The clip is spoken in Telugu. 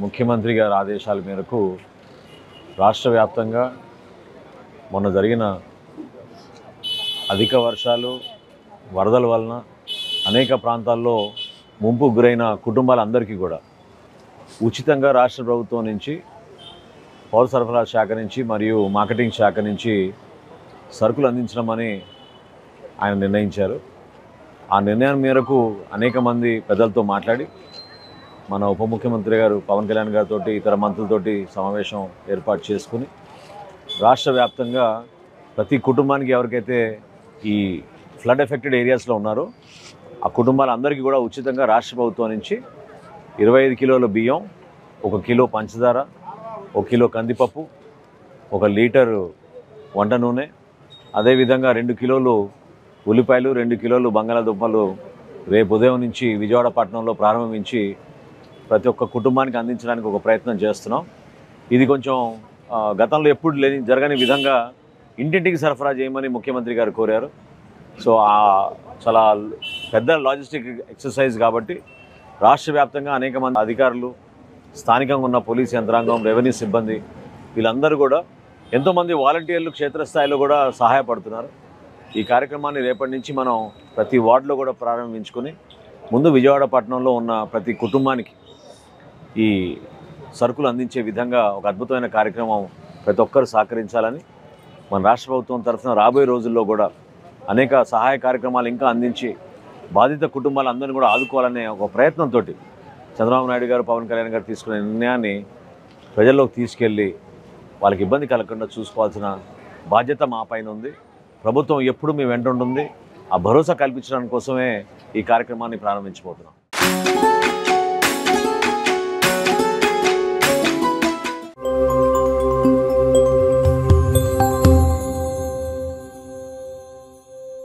ముఖ్యమంత్రి గారి ఆదేశాల మేరకు రాష్ట్ర వ్యాప్తంగా మొన్న జరిగిన అధిక వర్షాలు వరదల వలన అనేక ప్రాంతాల్లో ముంపుకు గురైన కుటుంబాలందరికీ కూడా ఉచితంగా రాష్ట్ర ప్రభుత్వం నుంచి పౌర సరఫరాల శాఖ నుంచి మరియు మార్కెటింగ్ శాఖ నుంచి సరుకులు అందించడమని ఆయన నిర్ణయించారు. ఆ నిర్ణయం మేరకు అనేక మంది పెద్దలతో మాట్లాడి మన ఉప ముఖ్యమంత్రి గారు పవన్ కళ్యాణ్ గారితో ఇతర మంత్రులతోటి సమావేశం ఏర్పాటు చేసుకుని రాష్ట్ర వ్యాప్తంగా ప్రతి కుటుంబానికి ఎవరికైతే ఈ ఫ్లడ్ ఎఫెక్టెడ్ ఏరియాస్లో ఉన్నారో ఆ కుటుంబాలందరికీ కూడా ఉచితంగా రాష్ట్ర ప్రభుత్వం నుంచి 25 కిలోల బియ్యం, 1 కిలో పంచదార, 1 కిలో కందిపప్పు, 1 లీటరు వంట నూనె, అదేవిధంగా 2 కిలోలు ఉల్లిపాయలు, 2 కిలోలు బంగాళాదుంపలు రేపు ఉదయం నుంచి విజయవాడ పట్టణంలో ప్రారంభించి ప్రతి ఒక్క కుటుంబానికి అందించడానికి ఒక ప్రయత్నం చేస్తున్నాం. ఇది కొంచెం గతంలో ఎప్పుడు జరగని విధంగా ఇంటింటికి సరఫరా చేయమని ముఖ్యమంత్రి గారు కోరారు. సో చాలా పెద్ద లాజిస్టిక్ ఎక్సర్సైజ్ కాబట్టి రాష్ట్ర వ్యాప్తంగా అనేక మంది అధికారులు, స్థానికంగా ఉన్న పోలీస్ యంత్రాంగం, రెవెన్యూ సిబ్బంది వీళ్ళందరూ కూడా ఎంతోమంది వాలంటీర్లు క్షేత్రస్థాయిలో కూడా సహాయపడుతున్నారు. ఈ కార్యక్రమాన్ని రేపటి నుంచి మనం ప్రతి వార్డులో కూడా ప్రారంభించుకొని ముందు విజయవాడ పట్టణంలో ఉన్న ప్రతి కుటుంబానికి ఈ సరుకులు అందించే విధంగా ఒక అద్భుతమైన కార్యక్రమం ప్రతి ఒక్కరు సహకరించాలని మన రాష్ట్ర ప్రభుత్వం తరఫున రాబోయే రోజుల్లో కూడా అనేక సహాయ కార్యక్రమాలు ఇంకా అందించి బాధిత కుటుంబాలందరినీ కూడా ఆదుకోవాలనే ఒక ప్రయత్నంతో చంద్రబాబు నాయుడు గారు, పవన్ కళ్యాణ్ గారు తీసుకునే నిర్ణయాన్ని ప్రజల్లోకి తీసుకెళ్ళి వాళ్ళకి ఇబ్బంది కలగకుండా చూసుకోవాల్సిన బాధ్యత మా పైన ఉంది. ప్రభుత్వం ఎప్పుడు మీ వెంట ఉంటుంది. ఆ భరోసా కల్పించడానికి కోసమే ఈ కార్యక్రమాన్ని ప్రారంభించబోతున్నాం.